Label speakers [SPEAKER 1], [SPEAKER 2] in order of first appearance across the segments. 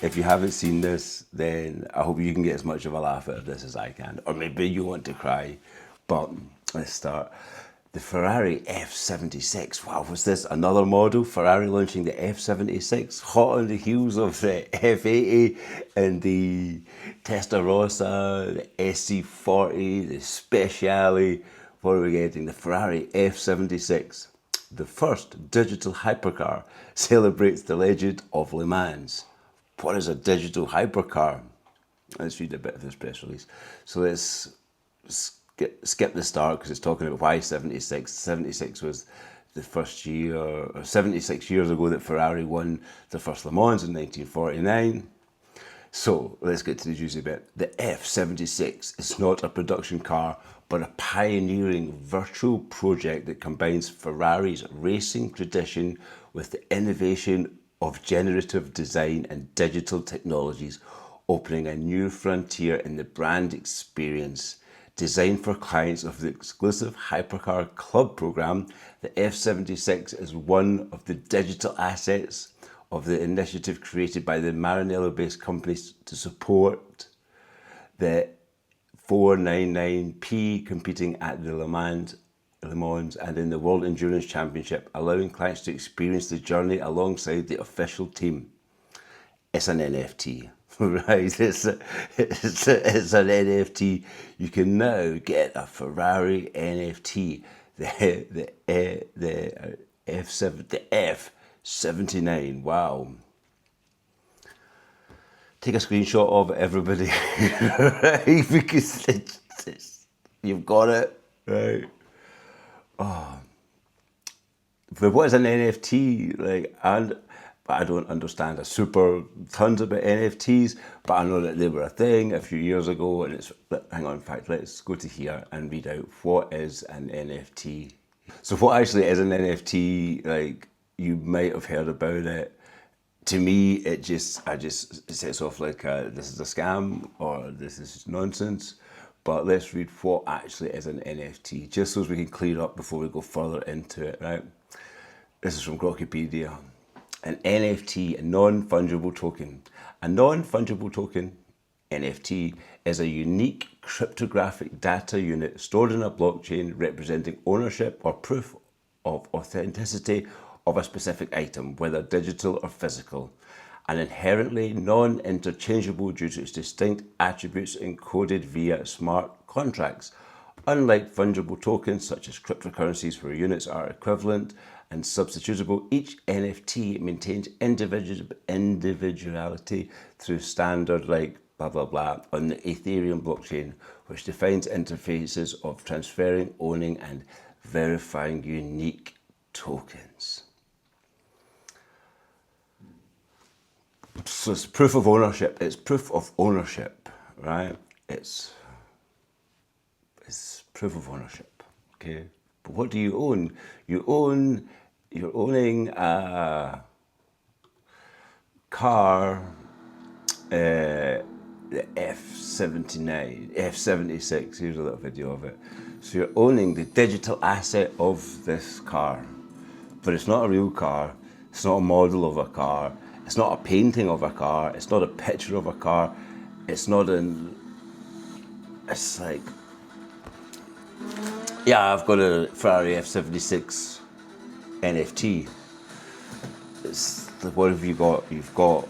[SPEAKER 1] if you haven't seen this, then I hope you can get as much of a laugh out of this as I can. Or maybe you want to cry. But let's start. The Ferrari F76. Wow, was this another model? Ferrari launching the F76, hot on the heels of the F80 and the Testarossa, the SC40, the Speciale. What are we getting? The Ferrari F76. The first digital hypercar celebrates the legend of Le Mans. What is a digital hypercar? Let's read a bit of this press release. So let's skip the start because it's talking about why 76. 76 was the first year, or 76 years ago that Ferrari won the first Le Mans in 1949. So let's get to the juicy bit. The F76 is not a production car, but a pioneering virtual project that combines Ferrari's racing tradition with the innovation of generative design and digital technologies, opening a new frontier in the brand experience. Designed for clients of the exclusive Hypercar Club program, the F76 is one of the digital assets of the initiative created by the Maranello-based companies to support the 499P competing at the Le Mans and in the World Endurance Championship, allowing clients to experience the journey alongside the official team. It's an NFT, right? It's an NFT. You can now get a Ferrari NFT, the F79. Wow. Take a screenshot of it, everybody, right? Because you've got it, right? Oh, but what is an NFT? But I don't understand tons about NFTs, but I know that they were a thing a few years ago. And hang on, in fact, let's go to here and read out what is an NFT. So what actually is an NFT? Like, you might have heard about it. To me, it sets off like this is a scam or this is nonsense. But let's read what actually is an NFT, just so we can clear up before we go further into it, right? This is from Grokeypedia. An NFT, a non-fungible token. A non-fungible token, NFT, is a unique cryptographic data unit stored in a blockchain representing ownership or proof of authenticity of a specific item, whether digital or physical, and inherently non-interchangeable due to its distinct attributes encoded via smart contracts. Unlike fungible tokens such as cryptocurrencies where units are equivalent and substitutable, each NFT maintains individuality through standard like blah blah blah on the Ethereum blockchain, which defines interfaces of transferring, owning and verifying unique tokens. So it's proof of ownership. It's proof of ownership, right? It's proof of ownership, okay? But what do you own? You're owning a car, the F76. Here's a little video of it. So you're owning the digital asset of this car, but it's not a real car. It's not a model of a car. It's not a painting of a car. It's not a picture of a car. It's like, yeah, I've got a Ferrari F76 NFT. It's like, what have you got? You've got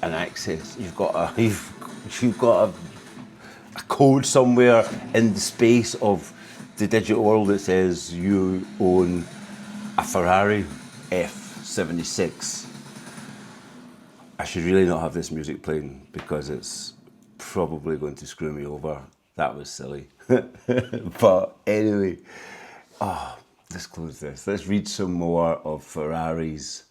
[SPEAKER 1] an access. You've got a code somewhere in the space of the digital world that says you own a Ferrari F76. I should really not have this music playing because it's probably going to screw me over. That was silly. But anyway, let's close this. Let's read some more of Ferrari's,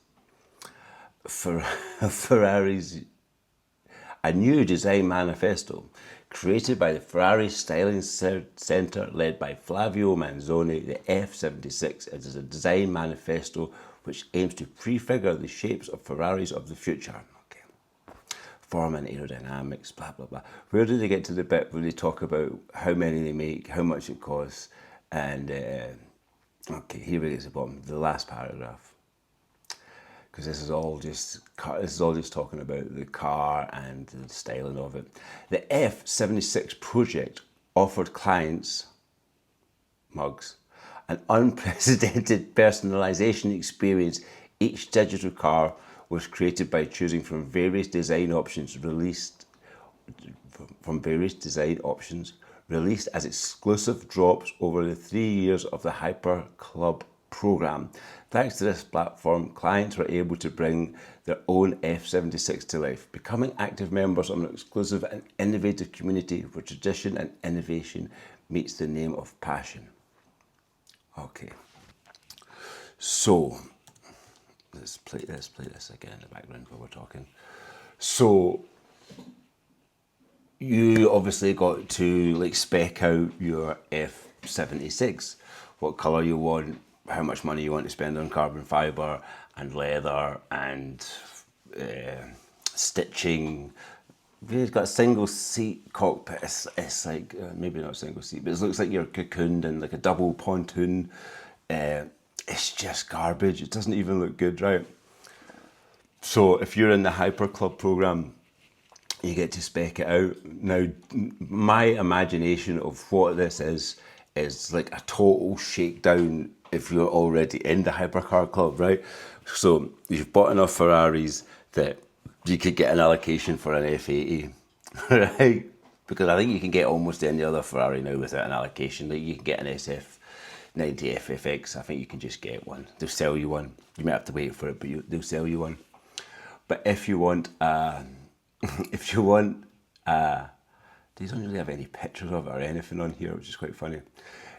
[SPEAKER 1] a new design manifesto created by the Ferrari Styling Centre led by Flavio Manzoni. The F76 is a design manifesto which aims to prefigure the shapes of Ferraris of the future. Okay. Form and aerodynamics, blah, blah, blah. Where do they get to the bit where they talk about how many they make, how much it costs, and okay, here we get to the bottom, the last paragraph. because this is all just talking about the car and the styling of it. The F76 project offered clients, mugs, an unprecedented personalization experience. Each digital car was created by choosing from various design options released as exclusive drops over the 3 years of the Hyper Club program. Thanks to this platform, clients were able to bring their own F76 to life, becoming active members of an exclusive and innovative community where tradition and innovation meets the name of passion. Okay, so let's play this again in the background while we're talking. So you obviously got to like spec out your F76, what colour you want, how much money you want to spend on carbon fibre and leather and stitching. It's got a single seat cockpit. It's like maybe not a single seat, but it looks like you're cocooned in like a double pontoon. It's just garbage. It doesn't even look good, right? So if you're in the Hyper Club program, you get to spec it out. Now, my imagination of what this is like a total shakedown if you're already in the Hypercar Club, right? So you've bought enough Ferraris that you could get an allocation for an F80, right? Because I think you can get almost any other Ferrari now without an allocation. Like you can get an SF90 FFX. I think you can just get one. They'll sell you one. You might have to wait for it, but they'll sell you one. But if you want, they don't really have any pictures of it or anything on here, which is quite funny.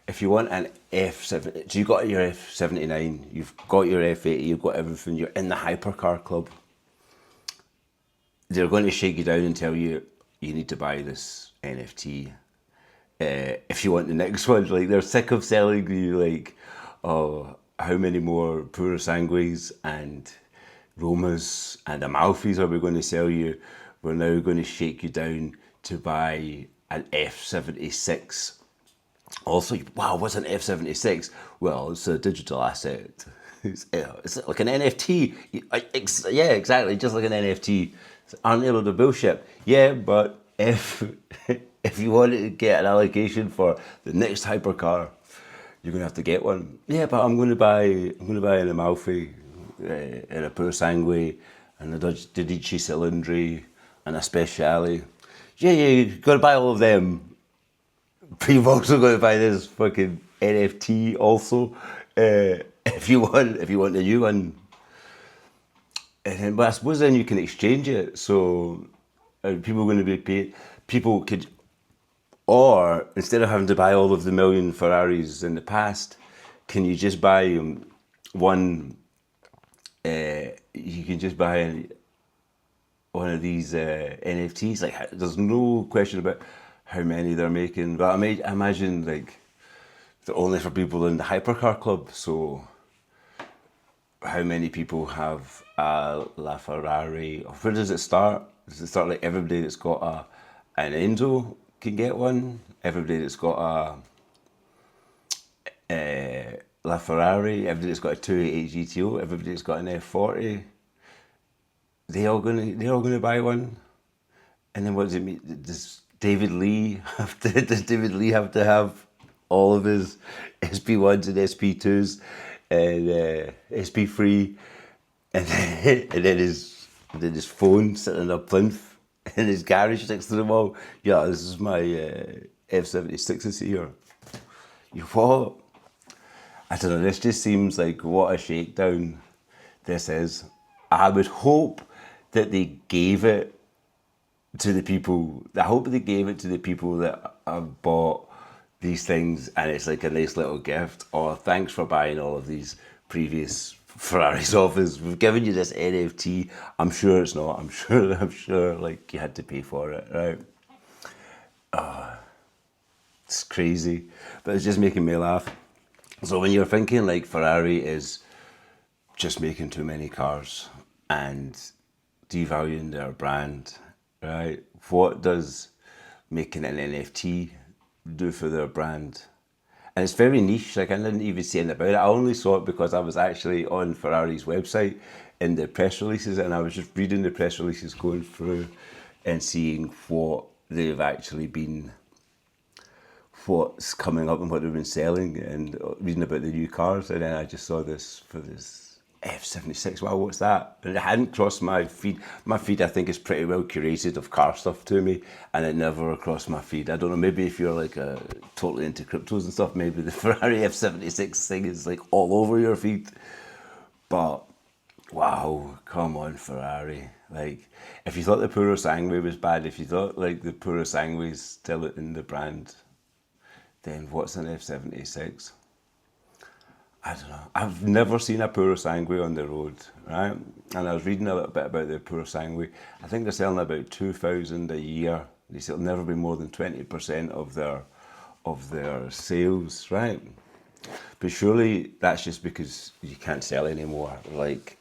[SPEAKER 1] If you want an F7, so you got your F79, you've got your F80, you've got everything, you're in the Hypercar Club. They're going to shake you down and tell you you need to buy this NFT. If you want the next one, like they're sick of selling you like, oh, how many more Pura Sanguis and Romas and Amalfis are we going to sell you? We're now going to shake you down to buy an F76. Also, wow, what's an F76? Well, it's a digital asset. It's like an NFT. Yeah, exactly, just like an NFT. Aren't they a load of bullshit? Yeah, but if you wanted to get an allocation for the next hypercar, you're gonna have to get one. Yeah, but I'm gonna buy an Amalfi, and a Pur Sangue, and a Dodici Cilindri, and a Speciale. Yeah, you've got to buy all of them. But you've also got to buy this fucking NFT also, if you want a new one. And then, but I suppose then you can exchange it. So people are going to be paid. People could, or instead of having to buy all of the million Ferraris in the past, can you just buy one? You can just buy one of these NFTs. Like, there's no question about how many they're making, but I imagine like they're only for people in the Hypercar Club. So how many people have a LaFerrari? Where does it start? Does it start like everybody that's got an Enzo can get one? Everybody that's got a LaFerrari, everybody that's got a 288 GTO, everybody that's got an F40, they're all gonna buy one. And then what does it mean? Does David Lee have to have all of his SP1s and SP2s and SP3, and then his phone sitting in a plinth in his garage next to them all? Yeah, this is my F76 here. You what? I don't know, this just seems like what a shakedown this is. I would hope that they gave it to the people. I hope they gave it to the people that have bought these things and it's like a nice little gift, or thanks for buying all of these previous Ferraris off us. We've given you this NFT. I'm sure it's not. I'm sure like you had to pay for it, right? It's crazy, but it's just making me laugh. So when you're thinking like Ferrari is just making too many cars and devaluing their brand, right? What does making an NFT do for their brand? And it's very niche. Like I didn't even see anything about it. I only saw it because I was actually on Ferrari's website in the press releases, and I was just reading the press releases, going through and seeing what they've actually been, what's coming up and what they've been selling, and reading about the new cars. And then I just saw this for this F76. Wow, what's that? And it hadn't crossed my feed. My feed, I think, is pretty well curated of car stuff to me, and it never crossed my feed. I don't know, maybe if you're like totally into cryptos and stuff, maybe the Ferrari F76 thing is like all over your feed. But wow, come on, Ferrari. Like, if you thought the Puro Sangue was bad, if you thought like the Puro Sangue is still in the brand, then what's an F76? I don't know. I've never seen a Puro Sangue on the road, right? And I was reading a little bit about the Puro Sangue. I think they're selling about 2,000 a year. They say it'll never be more than 20% of their sales, right? But surely that's just because you can't sell anymore. Like,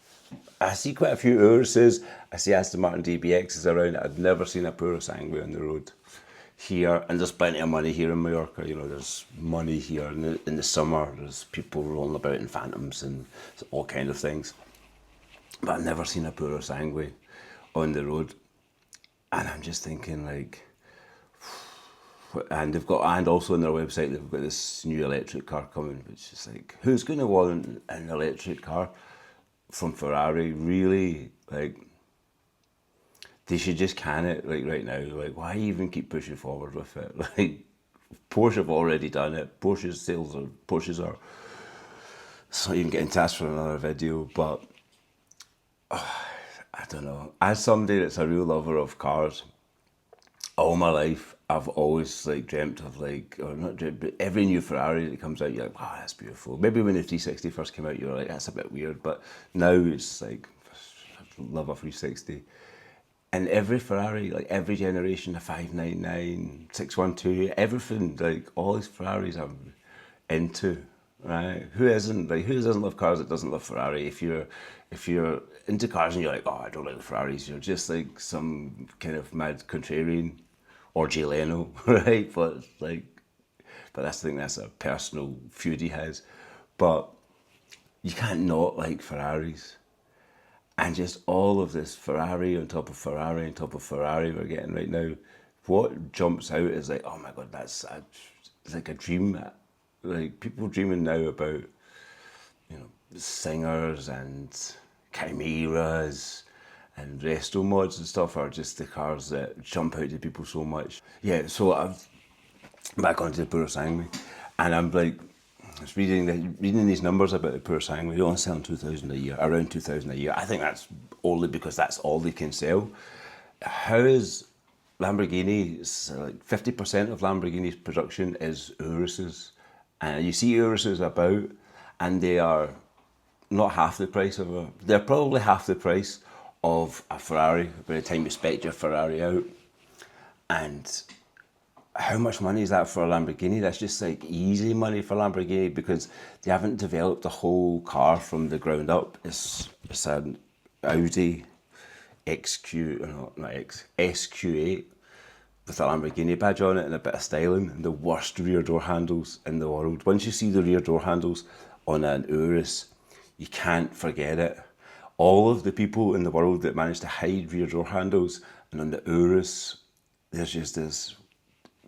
[SPEAKER 1] I see quite a few Uruses. I see Aston Martin DBXs around. I've never seen a Puro Sangue on the road here, and there's plenty of money here in Mallorca. You know, there's money here in the summer. There's people rolling about in Phantoms and all kind of things. But I've never seen a Puro Sangue on the road, and I'm just thinking like, and they've got, and also on their website they've got this new electric car coming, which is like, who's going to want an electric car from Ferrari? Really, like, they should just can it like right now. Like, why even keep pushing forward with it? Like, Porsche have already done it. Porsches are. It's not even getting tasked for another video, but I don't know. As somebody that's a real lover of cars, all my life I've always like dreamt of, like, or not dreamt, but every new Ferrari that comes out, you're like, wow, that's beautiful. Maybe when the 360 first came out, you were like, that's a bit weird, but now it's like, I love a 360. And every Ferrari, like every generation, the 599, 612, everything, like all these Ferraris I'm into, right? Who isn't? Like, who doesn't love cars that doesn't love Ferrari? If you're into cars and you're like, oh, I don't like the Ferraris, you're just like some kind of mad contrarian or Jay Leno, right? But like, but that's, I think that's a personal feud he has. But you can't not like Ferraris. And just all of this Ferrari on top of Ferrari on top of Ferrari we're getting right now, what jumps out is like, oh my God, it's like a dream. Like, people dreaming now about, you know, singers and chimeras and resto mods and stuff are just the cars that jump out to people so much. Yeah, so I've back onto the Puro Sangue, and I'm like, I was reading these numbers about the Puro Sangue. They're only selling 2,000 a year, around 2,000 a year. I think that's only because that's all they can sell. How is Lamborghini? Like 50% of Lamborghini's production is Uruses, and you see Uruses about, and they are not half the price of a. They're probably half the price of a Ferrari by the time you spec your Ferrari out, and how much money is that for a Lamborghini? That's just like easy money for Lamborghini, because they haven't developed the whole car from the ground up. It's an Audi SQ8 with a Lamborghini badge on it and a bit of styling and the worst rear door handles in the world. Once you see the rear door handles on an Urus, you can't forget it. All of the people in the world that manage to hide rear door handles, and on the Urus, there's just this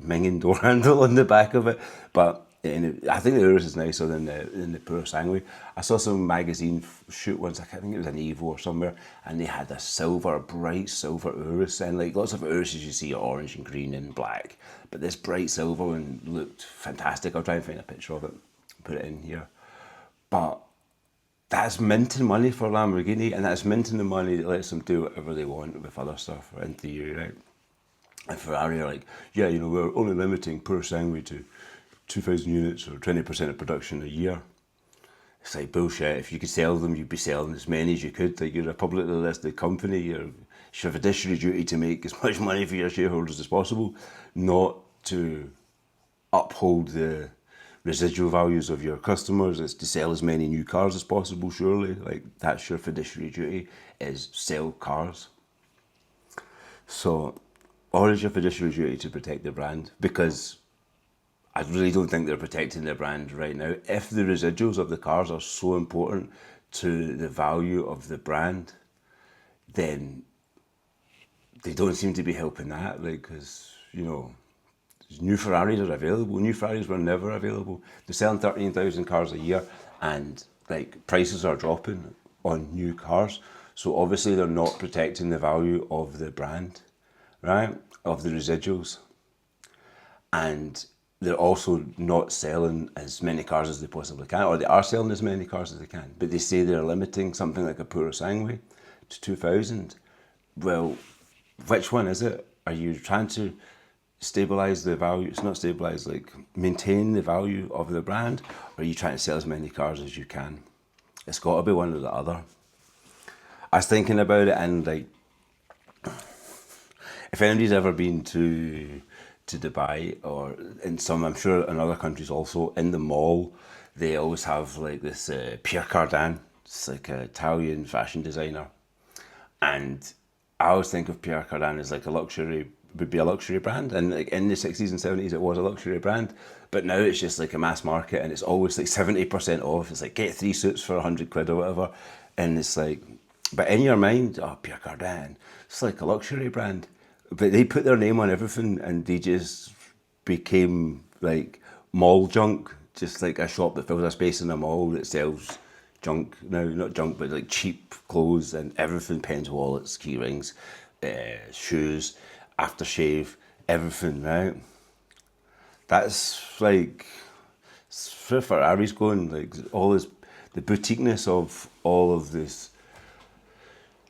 [SPEAKER 1] minging door handle on the back of it. But I think the Urus is nicer than the Puro Sangue. I saw some magazine shoot once, I think it was an Evo or somewhere, and they had a bright silver Urus, and like lots of Uruses you see are orange and green and black, but this bright silver one looked fantastic. I'll try and find a picture of it, put it in here. But that's minting money for Lamborghini, and that's minting the money that lets them do whatever they want with other stuff, in theory, right? And Ferrari are like, yeah, you know, we're only limiting Puro Sangue to 2,000 units or 20% of production a year. It's like bullshit. If you could sell them, you'd be selling as many as you could. Like, you're a publicly listed company, you have a fiduciary duty to make as much money for your shareholders as possible, not to uphold the residual values of your customers. It's to sell as many new cars as possible, surely. Like, that's your fiduciary duty, is sell cars. So, or is your fiduciary duty to protect the brand? Because I really don't think they're protecting their brand right now. If the residuals of the cars are so important to the value of the brand, then they don't seem to be helping that. Like, because, you know, new Ferraris are available. New Ferraris were never available. They're selling 13,000 cars a year, and like prices are dropping on new cars. So obviously they're not protecting the value of the brand, right? Of the residuals. And they're also not selling as many cars as they possibly can, or they are selling as many cars as they can, but they say they're limiting something like a Puro Sangue to 2,000. Well, which one is it? Are you trying to stabilize the value? It's not stabilize, like maintain the value of the brand, or are you trying to sell as many cars as you can? It's got to be one or the other. I was thinking about it, and like, if anybody's ever been to Dubai, or in some, I'm sure in other countries also, in the mall, they always have like this Pierre Cardin. It's like an Italian fashion designer. And I always think of Pierre Cardin as like would be a luxury brand. And like in the 60s and 70s, it was a luxury brand. But now it's just like a mass market, and it's always like 70% off. It's like, get 3 suits for 100 quid or whatever. And it's like, but in your mind, oh, Pierre Cardin, it's like a luxury brand. But they put their name on everything, and they just became like mall junk, just like a shop that fills a space in a mall that sells junk now, not junk, but like cheap clothes and everything, pens, wallets, key rings, shoes, aftershave, everything, right? That's like, it's where Ferrari's going, like all this, the boutiqueness of all of this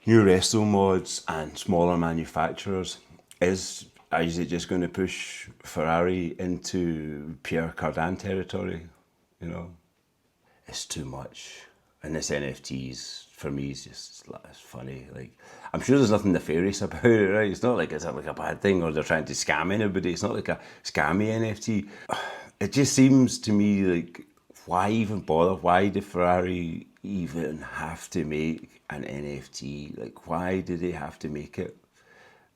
[SPEAKER 1] new resto mods and smaller manufacturers is it just going to push Ferrari into Pierre Cardin territory? You know, it's too much. And this NFTs for me is just, it's funny. Like, I'm sure there's nothing nefarious about it, right? It's not like it's like a bad thing, or they're trying to scam anybody. It's not like a scammy NFT. It just seems to me like, why even bother? Why did Ferrari even have to make an NFT? Like, why do they have to make it?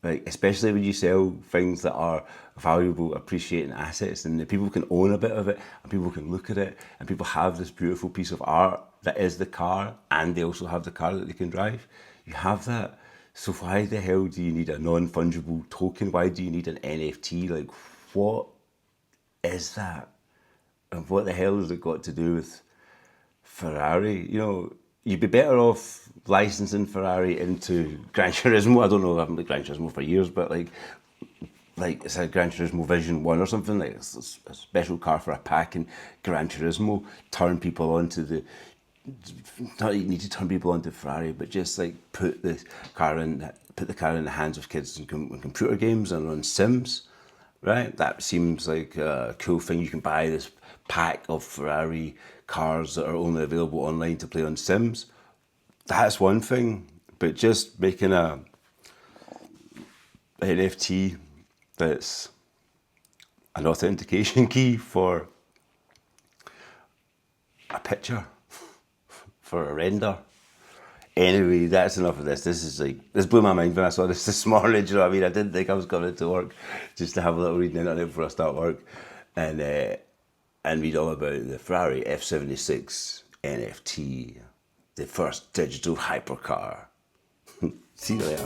[SPEAKER 1] Like, especially when you sell things that are valuable, appreciating assets, and the people can own a bit of it, and people can look at it, and people have this beautiful piece of art that is the car, and they also have the car that they can drive. You have that. So why the hell do you need a non-fungible token? Why do you need an NFT? Like, what is that? And what the hell has it got to do with Ferrari? You know, you'd be better off licensing Ferrari into Gran Turismo. I don't know, I haven't played Gran Turismo for years, but like it's a Gran Turismo Vision 1 or something, like it's a special car for a pack in Gran Turismo. Turn people onto the, not you need to turn people onto Ferrari, but just like put the car in the hands of kids in computer games and on Sims, right? That seems like a cool thing. You can buy this pack of Ferrari cars that are only available online to play on Sims. That's one thing, but just making an NFT that's an authentication key for a picture, for a render. Anyway, that's enough of this. This blew my mind when I saw this morning. Do you know what I mean? I didn't think I was coming to work just to have a little reading on it before I start work, and read all about the Ferrari F76 NFT, the first digital hypercar. See you later.